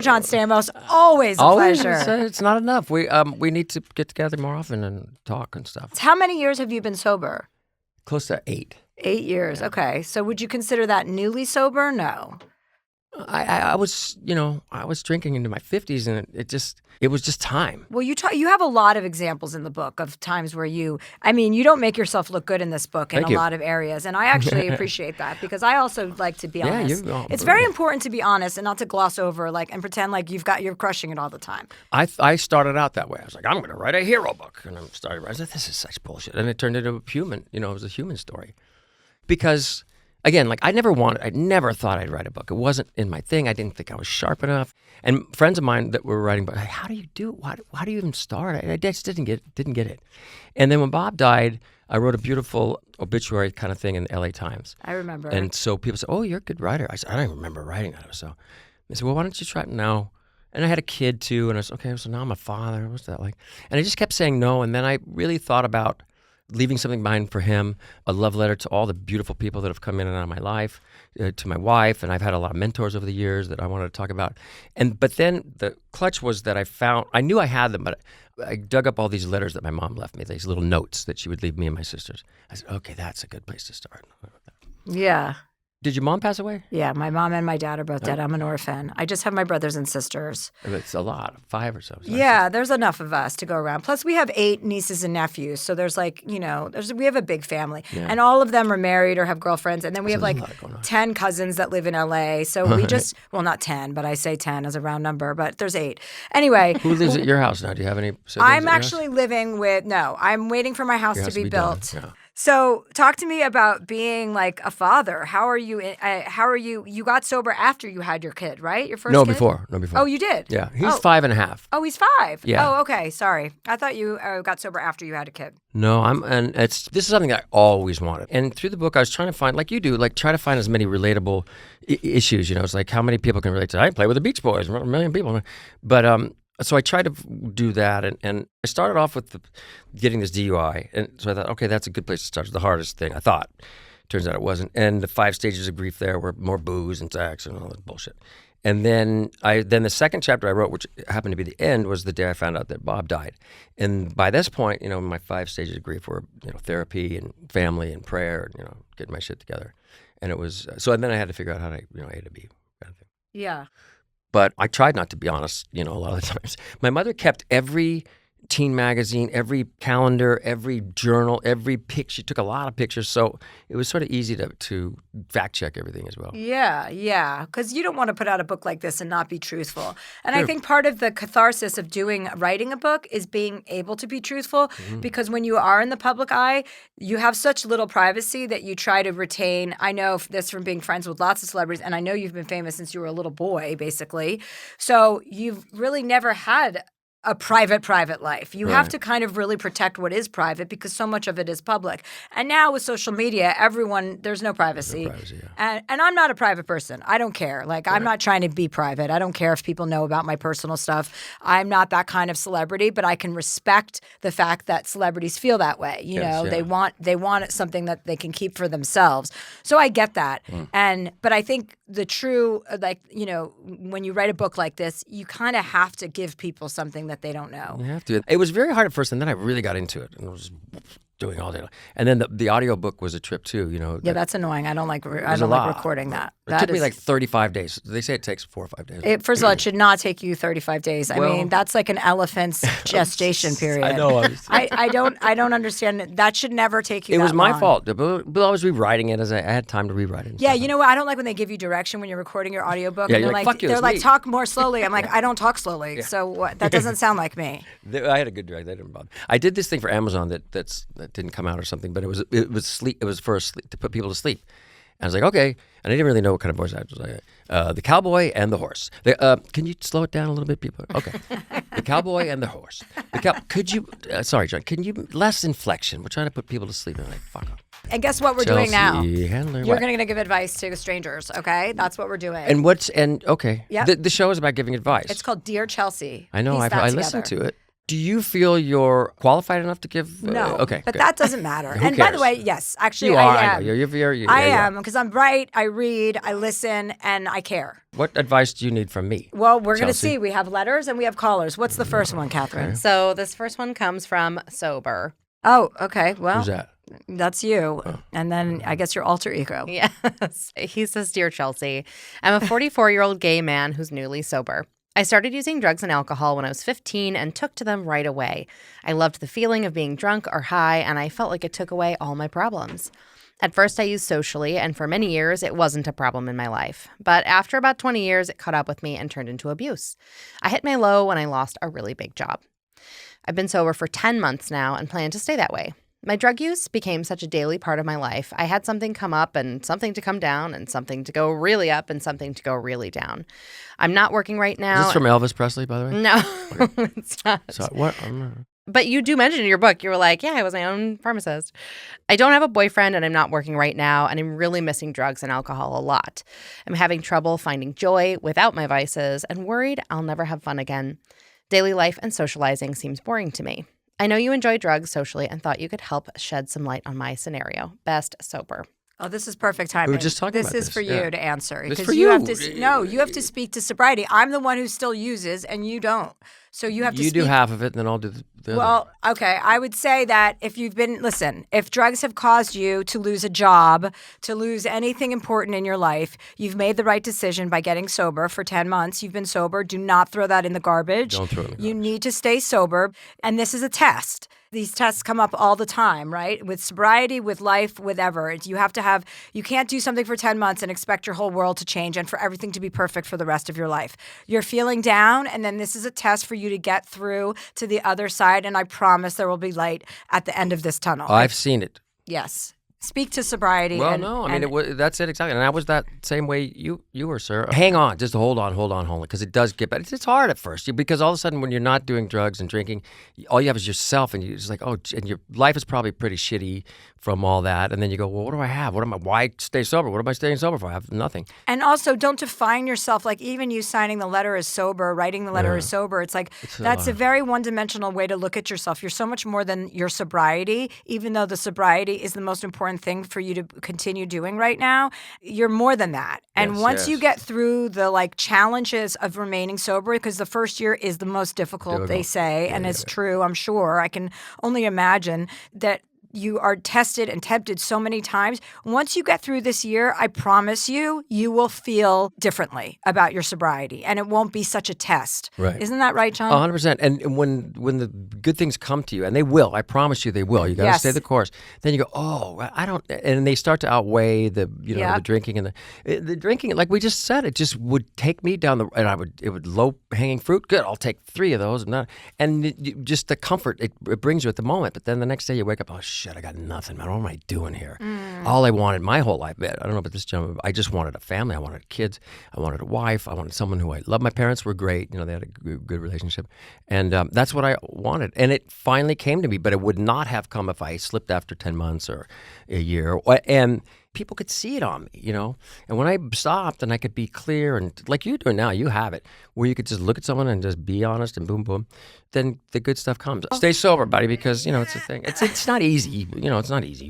John Stamos, always a pleasure. It's not enough. We need to get together more often and talk and stuff. How many years have you been sober? Close to 8. 8 years. Okay. So would you consider that newly sober? No. I was drinking into my 50s, and it was just time. Well, you have a lot of examples in the book of times where you don't make yourself look good in this book in a lot of areas, and I actually appreciate that because I also like to be honest. It's very important to be honest and not to gloss over and pretend like you're crushing it all the time. I started out that way. I was like, I'm going to write a hero book, and I was like, this is such bullshit, and it turned into a human. It was a human story, because. Again, I never thought I'd write a book. It wasn't in my thing. I didn't think I was sharp enough. And friends of mine that were writing books, how do you do it? How do you even start? I just didn't get it. And then when Bob died, I wrote a beautiful obituary kind of thing in the LA Times. I remember. And so people said, oh, you're a good writer. I said, I don't even remember writing that. So they said, well, why don't you try it now? And I had a kid too. And I said, okay, so now I'm a father. What's that like? And I just kept saying no. And then I really thought about leaving something behind for him, a love letter to all the beautiful people that have come in and out of my life, to my wife, and I've had a lot of mentors over the years that I wanted to talk about. But then the clutch was that I knew I had them, but I dug up all these letters that my mom left me, these little notes that she would leave me and my sisters. I said, okay, that's a good place to start. Yeah. Did your mom pass away? Yeah, my mom and my dad are both dead. I'm an orphan. I just have my brothers and sisters. It's a lot, 5 or so. Yeah, there's enough of us to go around. Plus, we have 8 nieces and nephews, so there's we have a big family, and all of them are married or have girlfriends, and then we have 10 cousins that live in LA. So we just, well, not 10, but I say 10 as a round number, but there's 8. Anyway, who lives at your house now? Do you have any siblings? I'm actually living with I'm waiting for my house to be built. Yeah. So talk to me about being like a father. How are you? You got sober after you had your kid, right? Your first kid? Before. Oh, you did? Yeah. He's 5.5. Oh, he's 5? Yeah. Oh, okay. Sorry. I thought you got sober after you had a kid. No, this is something I always wanted. And through the book, I was trying to find, like you do, try to find as many relatable issues. It's like how many people can relate to, I play with the Beach Boys, a million people. But, so I tried to do that, and I started off with getting this DUI, and so I thought, okay, that's a good place to start. It's the hardest thing, I thought. Turns out it wasn't. And the 5 stages of grief there were more booze and sex and all that bullshit. And then the second chapter I wrote, which happened to be the end, was the day I found out that Bob died. And by this point, my 5 stages of grief were, therapy and family and prayer, and, getting my shit together. And it was, and then I had to figure out how to, A to B kind of thing. Yeah. But I tried not to be honest, a lot of the times. My mother kept every teen magazine, every calendar, every journal, every picture. She took a lot of pictures, so it was sort of easy to fact check everything as well. Yeah, because you don't want to put out a book like this and not be truthful. And I think part of the catharsis of writing a book is being able to be truthful, because when you are in the public eye, you have such little privacy that you try to retain. I know this from being friends with lots of celebrities, and I know you've been famous since you were a little boy, basically. So you've really never had a private life. You have to kind of really protect what is private because so much of it is public. And now with social media, there's no privacy. And I'm not a private person. I don't care. I'm not trying to be private. I don't care if people know about my personal stuff. I'm not that kind of celebrity, but I can respect the fact that celebrities feel that way. They want something that they can keep for themselves. So I get that. But I think the true, when you write a book like this, you kind of have to give people something that they don't know. You have to. It was very hard at first, and then I really got into it, and I was doing all day. And then the audio book was a trip too. Yeah, that's annoying. I don't like recording that. It took me 35 days. They say it takes 4 or 5 days. First of all, it should not take you 35 days. I mean, that's like an elephant's gestation period. I know. I don't understand it. That should never take you. It was my long. fault. But I was rewriting it as I had time to rewrite it. Yeah, you know what? I don't like when they give you direction when you're recording your audiobook. Yeah, and you're like, fuck you, they're it's me. talk more slowly. I'm like, I don't talk slowly. So what? That doesn't sound like me. I had a good director. That didn't bother. I did this thing for Amazon that didn't come out or something, but it was sleep. It was to put people to sleep. And I was like, okay. And I didn't really know what kind of voice I was like. The cowboy and the horse. Can you slow it down a little bit, people? Okay. The cowboy and the horse. Could you, sorry, John, can you, less inflection. We're trying to put people to sleep. And I'm like, fuck off. And guess what we're doing now? Handler, You're going to give advice to strangers, okay? That's what we're doing. Okay. Yep. The show is about giving advice. It's called Dear Chelsea. I know. I listened to it. Do you feel you're qualified enough to give? No. Okay. But good. that doesn't matter. Who And by the cares? way, yes, actually, You are. I I am. know. You're I yeah, you are. am because I'm bright. I read. I listen, and I care. What advice do you need from me? Well, we're going to Chelsea? see. We have letters and we have callers. What's the first one, Catherine? So this first one comes from Sober. Oh, okay. Well, Who's that? that's you. And then I guess your alter ego. Yes. He says, Dear Chelsea, I'm a 44-year-old gay man who's newly sober. I started using drugs and alcohol when I was 15 and took to them right away. I loved the feeling of being drunk or high, and I felt like it took away all my problems. At first, I used socially, and for many years, it wasn't a problem in my life. But after about 20 years, it caught up with me and turned into abuse. I hit my low when I lost a really big job. I've been sober for 10 months now and plan to stay that way. My drug use became such a daily part of my life. I had something come up and something to come down and something to go really up and something to go really down. I'm not working right now. Is this from Elvis Presley, by the way? No, it's not. So what? But you do mention in your book, you were like, yeah, I was my own pharmacist. I don't have a boyfriend and I'm not working right now, and I'm really missing drugs and alcohol a lot. I'm having trouble finding joy without my vices and worried I'll never have fun again. Daily life and socializing seems boring to me. I know you enjoy drugs socially and thought you could help shed some light on my scenario. Best, Sober. Oh, this is perfect timing. We were just talking about This is this, for yeah. you to answer. It's Because for you have you. to you have to speak to sobriety. I'm the one who still uses and you don't. So you have to You speak. do half of it, and then I'll do the other. Well, okay. I would say that if drugs have caused you to lose a job, to lose anything important in your life, you've made the right decision by getting sober for 10 months. You've been sober. Do not throw that in the garbage. Don't throw it in the You garbage. need to stay sober. And this is a test. These tests come up all the time, right? With sobriety, with life, with ever. You can't do something for 10 months and expect your whole world to change and for everything to be perfect for the rest of your life. You're feeling down, and then this is a test for you to get through to the other side, and I promise there will be light at the end of this tunnel. I've seen it. Yes. Speak to sobriety. Well, and, no, I and- mean, that's it exactly. And I was that same way you were, sir. Hang on, just hold on, because it does get better. It's hard at first because all of a sudden when you're not doing drugs and drinking, all you have is yourself, and you're just like, and your life is probably pretty shitty from all that. And then you go, well, what do I have? Why stay sober? What am I staying sober for? I have nothing. And also, don't define yourself like even you signing the letter as sober, writing the letter as sober. It's like that's a very one-dimensional way to look at yourself. You're so much more than your sobriety, even though the sobriety is the most important thing for you to continue doing right now. You're more than that. And Yes, once yes. you get through the challenges of remaining sober, because the first year is the most difficult, they say, and it's true, I'm sure. I can only imagine that you are tested and tempted so many times. Once you get through this year, I promise you, you will feel differently about your sobriety, and it won't be such a test. Right. Isn't that right, John? 100%. And when the good things come to you, and they will, I promise you they will. You got to Yes. stay the course. Then you go, I don't, and they start to outweigh the Yep. drinking and the drinking. Like we just said, it just would take me down and it would low hanging fruit. Good, I'll take 3 of those, just the comfort it brings you at the moment. But then the next day you wake up, oh shit, I got nothing, man. What am I doing here? All I wanted my whole life, I don't know about this gentleman, I just wanted a family. I wanted kids. I wanted a wife. I wanted someone who I loved. My parents were great. They had a good relationship. And that's what I wanted. And it finally came to me, but it would not have come if I slipped after 10 months or a year. And people could see it on me, And when I stopped and I could be clear and like you're doing now, you have it, where you could just look at someone and just be honest and boom, boom, then the good stuff comes. Stay sober, buddy, because, it's a thing. It's not easy. It's not easy.